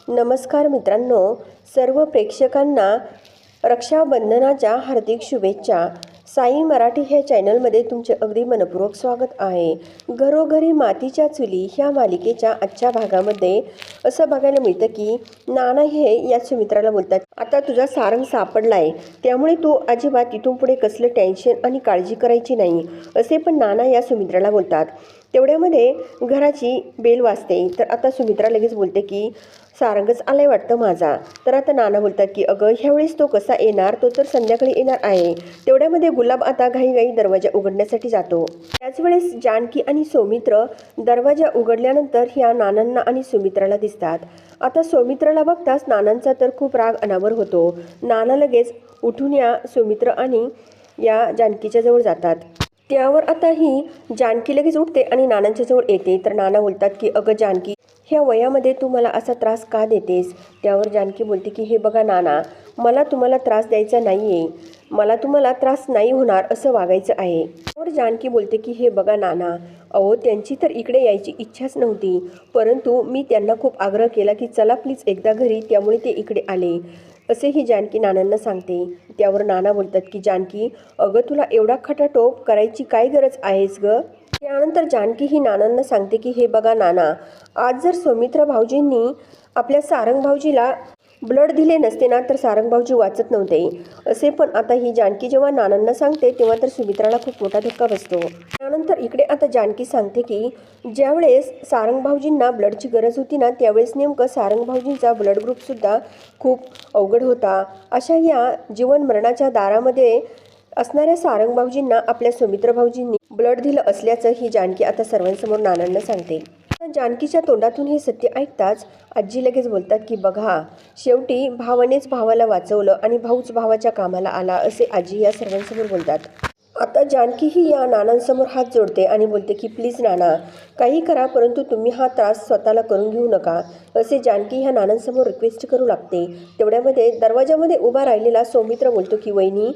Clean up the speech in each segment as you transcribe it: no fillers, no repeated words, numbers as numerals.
नमस्कार मित्रांनो, सर्व प्रेक्षकांना रक्षाबंधनाच्या हार्दिक शुभेच्छा। साई मराठी ह्या चॅनलमध्ये तुमचे अगदी मनपूर्वक स्वागत आहे। घरोघरी मातीच्या चुली ह्या मालिकेच्या आजच्या भागामध्ये असं बघायला मिळतं की नाना हे या सुमित्राला बोलतात, आता तुझा सारंग सापडलाय, त्यामुळे तू अजिबात इथून पुढे कसलं टेन्शन आणि काळजी करायची नाही, असे पण नाना या सुमित्राला बोलतात। तेवढ्यामध्ये घराची बेल वाजते, तर आता सुमित्रा लगेच बोलते की सारंगच आलाय वाटतं माझा। तर आता नाना बोलतात की अगं ह्यावेळेस तो कसा येणार, तो तर संध्याकाळी येणार आहे। तेवढ्यामध्ये गुलाब आता घाईघाई दरवाजा उघडण्यासाठी जातो। त्याच वेळेस जानकी आणि सौमित्र दरवाजा उघडल्यानंतर ह्या नानांना आणि सुमित्राला दिसतात। आता सौमित्राला बघताच नानांचा तर खूप राग अनावर होतो। नाना लगेच उठून या सौमित्र आणि या जानकीच्या जवळ जातात। त्यावर आता ही जानकी लगेच उठते आणि नानांच्या जवळ येते। तर नाना बोलतात की अगं जानकी, ह्या वयामध्ये तू मला असा त्रास का देतेस? त्यावर जानकी बोलते की हे बघा नाना, मला तुम्हाला त्रास द्यायचा नाही आहे, मला तुम्हाला त्रास नाही होणार असं वागायचं आहे। त्यावर जानकी बोलते की हे बघा नाना, अहो त्यांची तर इकडे यायची इच्छाच नव्हती, परंतु मी त्यांना खूप आग्रह केला की चला प्लीज एकदा घरी, त्यामुळे ते इकडे आले, असेही जानकी नानांना सांगते। त्यावर नाना बोलतात की जानकी, अगं तुला एवढा खटाटोप करायची काय गरज आहेस ग? त्यानंतर जानकी ही नानांना सांगते की हे बघा नाना, आज जर सौमित्र भाऊजींनी आपल्या सारंग भाऊजीला ब्लड दिले नसते ना, तर सारंग भाऊजी वाचत नव्हते, असे पण आता ही जानकी जेव्हा नानांना सांगते तेव्हा तर सुमित्राला खूप मोठा धक्का बसतो। त्यानंतर इकडे आता जानकी सांगते की ज्यावेळेस सारंग भाऊजींना ब्लडची गरज होती ना, त्यावेळेस नेमकं सारंग भाऊजींचा ब्लड ग्रुपसुद्धा खूप अवघड होता। अशा या जीवन मरणाच्या दारामध्ये असणाऱ्या सारंग भाऊजींना आपल्या सौमित्र भाऊजींनी ब्लड दिलं असल्याचं ही जानकी आता सर्वांसमोर नानांना सांगते। जानकीच्या तोंडातून हे सत्य ऐकताच आजी लगेच बोलतात की बघा, शेवटी भावानेच भावाला वाचवलं आणि भाऊच भावाच्या कामाला आला, असे आजी या सर्वांसमोर बोलतात। आता जानकी ही या नानांसमोर हात जोडते आणि बोलते की प्लीज नाना, काही करा, परंतु तुम्ही हा त्रास स्वतःला करून घेऊ नका, असे जानकी ह्या नानांसमोर रिक्वेस्ट करू लागते। तेवढ्यामध्ये दरवाजामध्ये उभा राहिलेला सौमित्र बोलतो की वहिनी,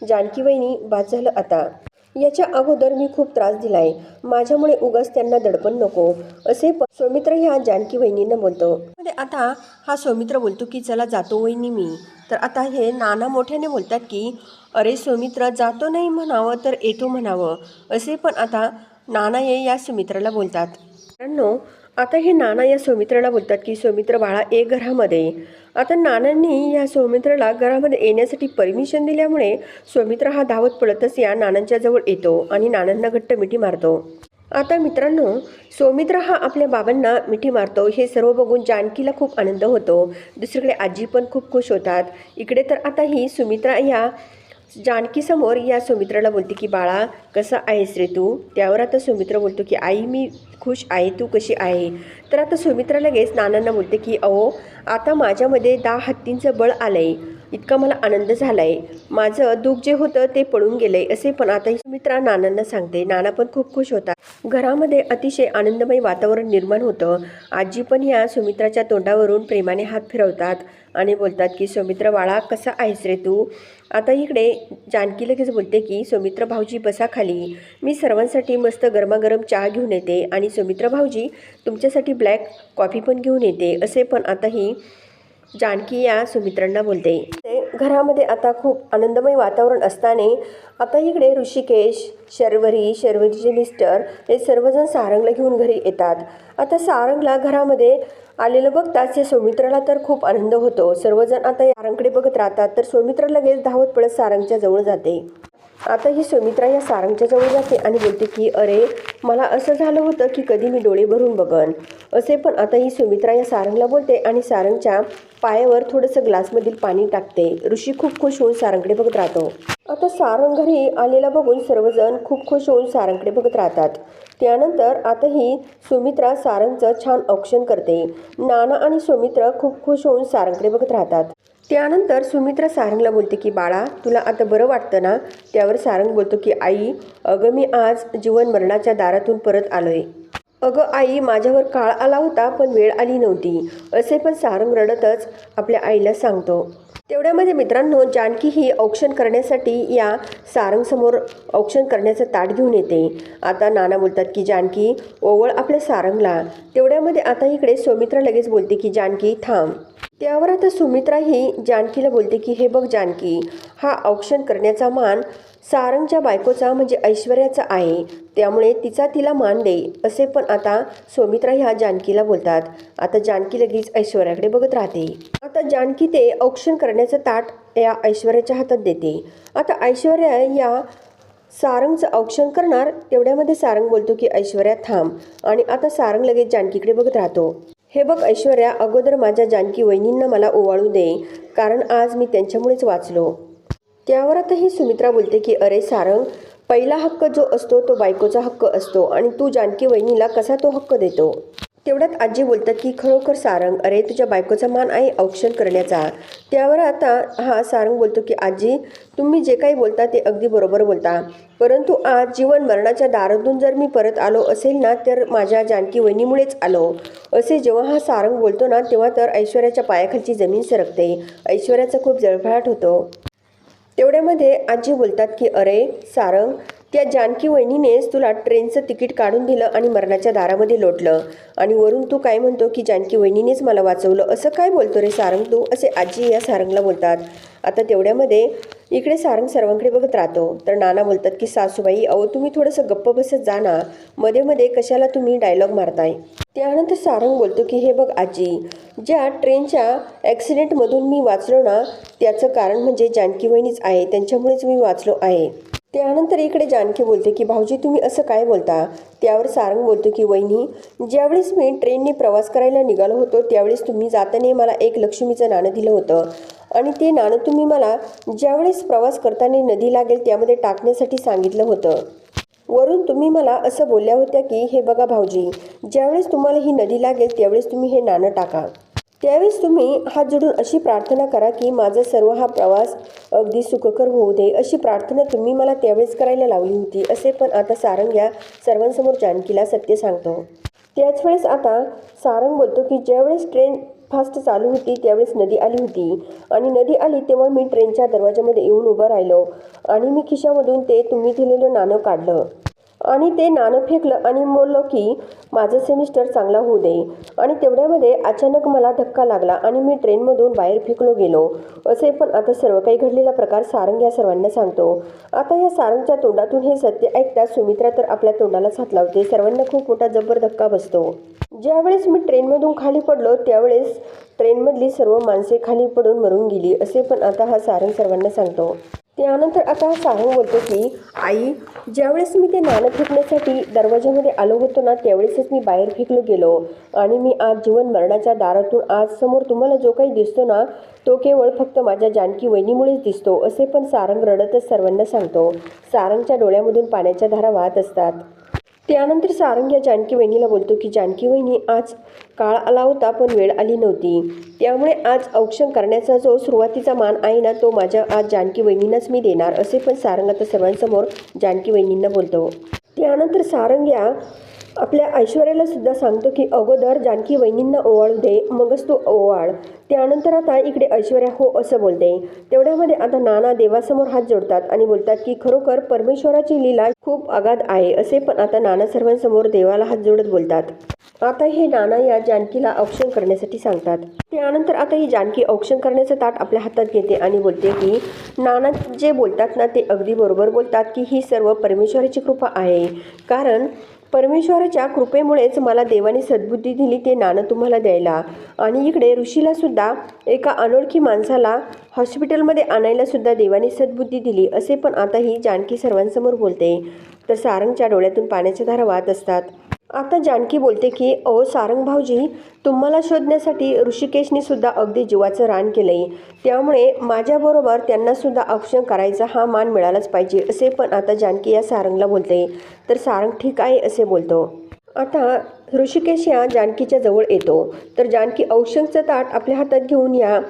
जानकी वहिनी, बाद झालं आता, याच्या अगोदर मी खूप त्रास दिलाय, माझ्यामुळे उगाच त्यांना दडपण नको, असे सौमित्र ह्या जानकी वहिनींना बोलतो। आता हा सौमित्र बोलतो की चला जातो वहिनी मी। तर आता हे नाना मोठ्याने बोलतात की अरे सौमित्र, जातो नाही म्हणावं तर येतो म्हणावं, असे पण आता नाना हे या सुमित्राला बोलतात। मित्रांनो, आता हे नाना या सौमित्राला बोलतात की सौमित्र बाळा ये घरामध्ये। आता नानांनी या सौमित्राला घरामध्ये येण्यासाठी परमिशन दिल्यामुळे सौमित्र हा धावत पळतच या नानांच्या जवळ येतो आणि नानांना घट्ट मिठी मारतो। आता मित्रांनो, सौमित्र हा आपल्या बाबांना मिठी मारतो, हे सर्व बघून जानकीला खूप आनंद होतो। दुसरीकडे आजी पण खूप खुश होतात। इकडे तर आता ही सुमित्रा या जानकी समोर या सौमित्राला बोलते की बाळा कसा आहेस रे तू? त्यावर आता सौमित्र बोलतो की आई मी खुश आहे, तू कशी आहे? तर आता सौमित्रा लगेच नानांना बोलते की अहो, आता माझ्यामध्ये 10 हत्तींचं बळ आलंय, इतका मला आनंद झालाय, माझं दुःख जे होतं ते पळून गेलंय, असे पण आता ही सुमित्रा नानांना सांगते। नाना पण खूप खुश होतात। घरामध्ये अतिशय आनंदमय वातावरण निर्माण होतं। आजी पण ह्या सुमित्राच्या तोंडावरून प्रेमाने हात फिरवतात आणि बोलतात की सौमित्र बाळा कसा आहेस रे तू? आता इकडे जानकी लगेच बोलते की सौमित्र भाऊजी बसा खाली, मी सर्वांसाठी मस्त गरमागरम चहा घेऊन येते आणि सौमित्र भाऊजी तुमच्यासाठी ब्लॅक कॉफी पण घेऊन येते, असे पण आता ही जानकी या सुमित्रांना बोलते। घरामध्ये आता खूप आनंदमय वातावरण असताना आता इकडे ऋषिकेश, शर्वरीचे मिस्टर हे सर्वजण सारंगला घेऊन घरी येतात। आता सारंगला घरामध्ये आलेलं बघताच या सौमित्राला तर खूप आनंद होतो। सर्वजण आता सारंगकडे बघत राहतात, तर सौमित्र लगेच धावत पळत सारंगच्या जवळ जाते। आता ही सौमित्रा या सारंगच्या जवळ जाते आणि बोलते की अरे, मला असं झालं होतं की कधी मी डोळे भरून बघन, असे पण आता ही सौमित्रा या सारंगला बोलते आणि सारंगच्या पायावर थोडंसं ग्लासमधील पाणी टाकते। ऋषी खूप खुश होऊन सारंगकडे बघत राहतो। आता सारंग घरी आलेला बघून सर्वजण खूप खुश होऊन सारंगकडे बघत राहतात। त्यानंतर आता ही सुमित्रा सारंगचं छान औक्षण करते। नाना आणि सौमित्र खूप खुश होऊन सारंगकडे बघत राहतात। त्यानंतर सुमित्रा सारंगला बोलते की बाळा तुला आता बरं वाटतं ना? त्यावर सारंग बोलतो की आई, अगं मी आज जीवन मरणाच्या दारातून परत आलोय। अगं आई, माझ्यावर काळ आला होता पण वेळ आली नव्हती, असे पण सारंग रडतच आपल्या आईला सांगतो। तेवढ्यामध्ये मित्रांनो जानकी ही औक्षण करण्यासाठी या सारंगसमोर औक्षण करण्याचं ताट घेऊन येते. आता नाना बोलतात की जानकी ओवळ आपल्या सारंगला. तेवढ्यामध्ये आता इकडे सुमित्रा लगेच बोलते की जानकी थांब. त्यावर आता सुमित्रा ही जानकीला बोलते की हे बघ जानकी, हा औक्षण करण्याचा मान सारंगच्या बायकोचा म्हणजे ऐश्वर्याचा आहे, त्यामुळे तिचा तिला मान दे, असे पण आता सुमित्रा ह्या जानकीला बोलतात. आता जानकी लगेच ऐश्वर्याकडे बघत राहते. आता जानकी ते औक्षण करण्याचं ताट या ऐश्वर्याच्या हातात देते. आता ऐश्वर्या या सारंगचं औक्षण करणार. तेवढ्यामध्ये सारंग बोलतो की ऐश्वर्या थांब. आणि आता सारंग लगेच जानकीकडे बघत राहतो. हे बघ ऐश्वर्या, अगोदर माझ्या जानकी वहिनींना मला ओवाळू दे, कारण आज मी त्यांच्यामुळेच वाचलो. त्यावर आता ही सुमित्रा बोलते की अरे सारंग, पहिला हक्क जो असतो तो बायकोचा हक्क असतो आणि तू जानकी वहिनीला कसा तो हक्क देतो. तेवढ्यात आजी बोलतात की खरोखर सारंग, अरे तुझ्या बायकोचा मान आहे औक्षण करण्याचा. त्यावर आता हा सारंग बोलतो की आजी, तुम्ही जे काही बोलता ते अगदी बरोबर बोलता, परंतु आज जीवन मरणाच्या दारातून जर मी परत आलो असेल ना, तर माझ्या जानकी वहिनीमुळेच आलो. असे जेव्हा हा सारंग बोलतो ना, तेव्हा तर ऐश्वर्याच्या पायाखालची जमीन सरकते. ऐश्वर्याचा खूप जळफळाट होतो. तेवढ्यामध्ये आजी बोलतात की अरे सारंग, त्या जानकी वहिनीनेच तुला ट्रेनचं तिकीट काढून दिलं आणि मरणाच्या दारामध्ये लोटलं, आणि वरून तू काय म्हणतो की जानकी वहिनीनेच मला वाचवलं. असं काय बोलतो रे सारंग तू, असे आजी या सारंगला बोलतात. आता तेवढ्यामध्ये इकडे सारंग सर्वांकडे बघत राहतो. तर नाना बोलतात की सासूबाई, अहो तुम्ही थोडंसं गप्प बसत जा ना, मध्ये मध्ये कशाला तुम्ही डायलॉग मारताय. त्यानंतर सारंग बोलतो की हे बघ आजी, ज्या ट्रेनच्या ॲक्सिडेंटमधून मी वाचलो ना, त्याचं कारण म्हणजे जानकी वहिनीच आहे, त्यांच्यामुळेच मी वाचलो आहे. त्यानंतर इकडे जानकी बोलते की भाऊजी तुम्ही असं काय बोलता. त्यावर सारंग बोलतो की वहिनी, ज्यावेळेस मी ट्रेनने प्रवास करायला निघालो होतो त्यावेळेस तुम्ही जाताना मला एक लक्ष्मीचं नाणं दिलं होतं, आणि ते नाणं तुम्ही मला ज्यावेळेस प्रवास करताना नदी लागेल त्यामध्ये टाकण्यासाठी सांगितलं होतं. वरून तुम्ही मला असं बोलल्या होत्या की हे बघा भाऊजी, ज्यावेळेस तुम्हाला ही नदी लागेल त्यावेळेस तुम्ही हे नाणं टाका. त्यावेळेस तुम्ही हात जोडून अशी प्रार्थना करा की माझा सर्व हा प्रवास अगदी सुखकर होऊ दे, अशी प्रार्थना तुम्ही मला त्यावेळेस करायला लावली होती. असे पण आता सारंग या सर्वांसमोर जानकीला सत्य सांगतो. त्याच वेळेस आता सारंग बोलतो की ज्यावेळेस ट्रेन फास्ट चालू होती त्यावेळेस नदी आली होती, आणि नदी आली तेव्हा मी ट्रेनच्या दरवाजामध्ये येऊन उभं राहिलो, आणि मी खिशामधून ते तुम्ही दिलेलं नाणं काढलं आणि ते नाणं फेकलं आणि बोललो की माझं सेमिस्टर चांगला होऊ दे. आणि तेवढ्यामध्ये अचानक मला धक्का लागला आणि मी ट्रेनमधून बाहेर फेकलो गेलो. असे पण आता सर्व काही घडलेला प्रकार सारंग या सर्वांना सांगतो. आता या सारंगच्या तोंडातून हे सत्य ऐकता सुमित्रा तर आपल्या तोंडालाच हात लावते. सर्वांना खूप मोठा जबर धक्का बसतो. ज्यावेळेस मी ट्रेनमधून खाली पडलो त्यावेळेस ट्रेनमधली सर्व माणसे खाली पडून मरून गेली, असे पण आता हा सारंग सर्वांना सांगतो. त्यानंतर आता सारंग बोलतो की आई, ज्यावेळेस मी ते नाणं फेकण्यासाठी दरवाजामध्ये आलो होतो ना त्यावेळेसच मी बाहेर फेकलो गेलो, आणि मी आज जीवन मरणाच्या दारातून आज समोर तुम्हाला जो काही दिसतो ना तो केवळ फक्त माझ्या जानकी वहिनीमुळेच दिसतो, असे पण सारंग रडतच सर्वांना सांगतो. सारंगच्या डोळ्यामधून पाण्याच्या धारा वाहत असतात. त्यानंतर सारंग या जानकी वहिनीला बोलतो की जानकी वहिनी, आज काळ आला होता पण वेळ आली नव्हती, त्यामुळे आज औक्षण करण्याचा जो सुरुवातीचा मान आहे ना तो माझ्या आज जानकी वहिनींनाच मी देणार, असे पण सारंग आता सर्वांसमोर जानकी वहिनींना बोलतो. त्यानंतर सारंग या आपल्या ऐश्वर्याला सुद्धा सांगतो की अगोदर जानकी वहिनींना ओवाळू दे, मगच तू ओवाळ. त्यानंतर आता इकडे ऐश्वर्या हो असं बोलते. तेवढ्यामध्ये आता नाना देवासमोर हात जोडतात आणि बोलतात की खरोखर परमेश्वराची लीला खूप अगाध आहे, असे पण आता नाना सर्वांसमोर देवाला हात जोडत बोलतात. आता हे नाना या जानकीला औक्षण करण्यासाठी सांगतात. त्यानंतर आता ही जानकी औक्षण करण्याचं ताट आपल्या हातात घेते आणि बोलते की नाना जे बोलतात ना ते अगदी बरोबर बोलतात की ही सर्व परमेश्वराची कृपा आहे, कारण परमेश्वराच्या कृपेमुळेच मला देवाने सद्बुद्धी दिली ते नाणं तुम्हाला द्यायला, आणि इकडे ऋषीला सुद्धा एका अनोळखी माणसाला हॉस्पिटलमध्ये आणायला सुद्धा देवाने सद्बुद्धी दिली, असे पण आता ही जानकी सर्वांसमोर बोलते. तर सारंगच्या डोळ्यातून पाण्याच्या धारा वाहत असतात. आता जानकी बोलते की अहो सारंग भाऊजी, तुम्हाला शोधण्यासाठी ऋषिकेशने सुद्धा अगदी जीवाचं रान केलंय, त्यामुळे माझ्याबरोबर त्यांना सुद्धा औक्षण करायचा हा मान मिळालाच पाहिजे, असे पण आता जानकी या सारंगला बोलते. तर सारंग ठीक आहे असे बोलतो. आता ऋषिकेश या जानकीच्या जवळ येतो. तर जानकी औक्षणचं ताट आपल्या हातात घेऊन या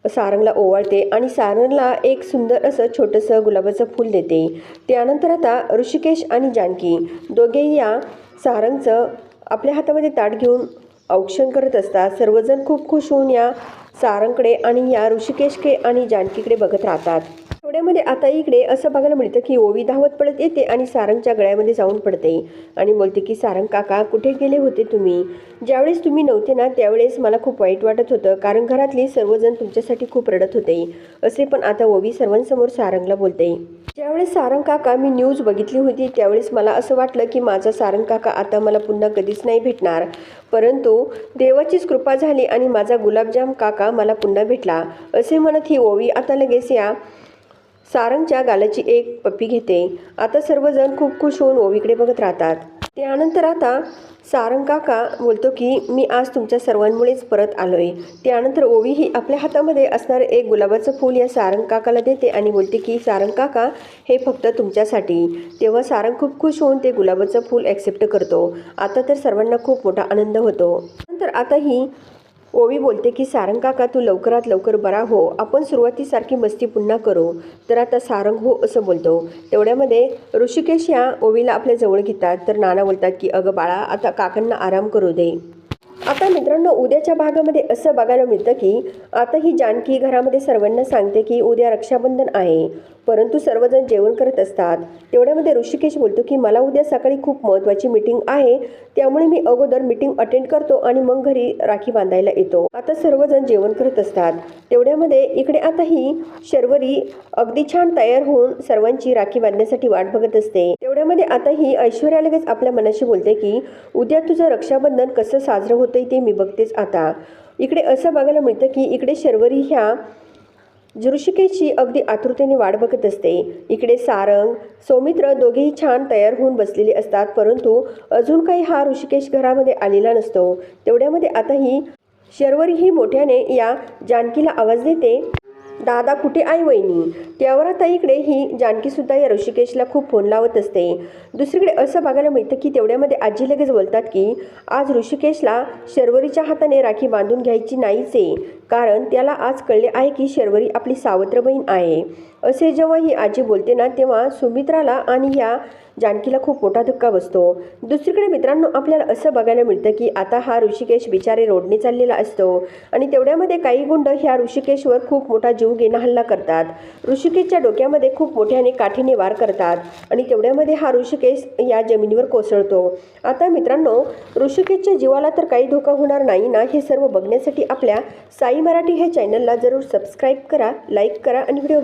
सारंगला ओवाळते आणि सारंगला एक सुंदर असं छोटंसं गुलाबाचं फूल देते. त्यानंतर आता ऋषिकेश आणि जानकी दोघेही या सारंगचं आपल्या हातामध्ये ताट घेऊन औक्षण करत असतात. सर्वजण खूप खुश होऊन या सारंगकडे आणि या ऋषिकेशकडे आणि जानकीकडे बघत राहतात. एवढ्यामध्ये आता इकडे असं बघायला मिळतं की ओवी धावत पडत येते आणि सारंगच्या गळ्यामध्ये जाऊन पडते आणि बोलते की सारंग काका कुठे गेले होते तुम्ही? ज्यावेळेस तुम्ही नव्हते ना त्यावेळेस मला खूप वाईट वाटत होतं, कारण घरातली सर्वजण तुमच्यासाठी खूप रडत होते असे. पण आता ओवी सर्वांसमोर सारंगला बोलते. ज्यावेळेस सारंग काका मी न्यूज बघितली होती त्यावेळेस मला असं वाटलं की माझा सारंग काका आता मला पुन्हा कधीच नाही भेटणार, परंतु देवाचीच कृपा झाली आणि माझा गुलाबजाम काका मला पुन्हा भेटला असे म्हणत ही ओवी आता लगेच या सारंगच्या गालाची एक पप्पी घेते. आता सर्वजण खूप खुश होऊन ओवीकडे बघत राहतात. त्यानंतर आता सारंग काका बोलतो की मी आज तुमच्या सर्वांमुळेच परत आलोय. त्यानंतर ओवी ही आपल्या हातामध्ये असणारं एक गुलाबाचं फूल या सारंग काकाला देते आणि बोलते की सारंग काका हे फक्त तुमच्यासाठी. तेव्हा सारंग खूप खुश होऊन ते गुलाबाचं फूल ॲक्सेप्ट करतो. आता तर सर्वांना खूप मोठा आनंद होतो. नंतर आता ही ओवी बोलते की सारंग काका तू लवकरात लवकर बरा हो, आपण सुरुवातीसारखी मस्ती पुन्हा करू. तर आता सारंग हो असं बोलतो. तेवढ्यामध्ये ऋषिकेश या ओवीला आपल्या जवळ घेतात. तर नाना बोलतात की अगं बाळा आता काकांना आराम करू दे. आता मित्रांनो उद्याच्या भागामध्ये असं बघायला मिळतं की आता ही जानकी घरामध्ये सर्वांना सांगते की उद्या रक्षाबंधन आहे, परंतु सर्वजण जेवण करत असतात. तेवढ्यामध्ये ऋषिकेश बोलतो की मला उद्या सकाळी खूप महत्त्वाची मीटिंग आहे, त्यामुळे मी अगोदर मीटिंग अटेंड करतो आणि मग घरी राखी बांधायला येतो. आता सर्वजण जेवण करत असतात. तेवढ्यामध्ये इकडे आता ही शर्वरी अगदी छान तयार होऊन सर्वांची राखी बांधण्यासाठी वाट बघत असते. तेवढ्यामध्ये आता ही ऐश्वर्या लगेच आपल्या मनाशी बोलते की उद्या तुझं रक्षाबंधन कसं साजरं होतंय ते मी बघतेच. आता इकडे असं बघायला मिळतं की इकडे शर्वरी ह्या ऋषिकेशची अगदी आतुरतेने वाट बघत असते. इकडे सारंग सौमित्र दोघेही छान तयार होऊन बसलेले असतात, परंतु अजून काही हा ऋषिकेश घरामध्ये आलेला नसतो. तेवढ्यामध्ये आता ही शर्वरी ही मोठ्याने या जानकीला आवाज देते, दादा कुठे आहे वहिनी? त्यावर आता इकडे ही जानकीसुद्धा या ऋषिकेशला खूप फोन लावत असते. दुसरीकडे असं बघायला मिळतं की तेवढ्यामध्ये आजी लगेच बोलतात की आज ऋषिकेशला शर्वरीच्या हाताने राखी बांधून घ्यायची नाहीच आहे, कारण त्याला आज कळले आहे की शर्वरी आपली सावत्र बहीण आहे. असे जेव्हा ही आजी बोलते ना तेव्हा सुमित्राला आणि ह्या जानकीला खूप मोठा धक्का बसतो. दुसरीकडे मित्रांनो आपल्याला असं बघायला मिळतं की आता हा ऋषिकेश बिचारे रोडने चाललेला असतो आणि तेवढ्यामध्ये काही गुंड ह्या ऋषिकेशवर खूप मोठा जीव घेणा हल्ला करतात. ऋषिकेशच्या डोक्यामध्ये खूप मोठ्याने काठीने वार करतात आणि तेवढ्यामध्ये हा ऋषिकेश या जमिनीवर कोसळतो. आता मित्रांनो ऋषिकेशच्या जीवाला तर काही धोका होणार नाही ना, हे सर्व बघण्यासाठी आपल्या साई मराठी हे चॅनलला जरूर सबस्क्राईब करा, लाईक करा आणि व्हिडिओ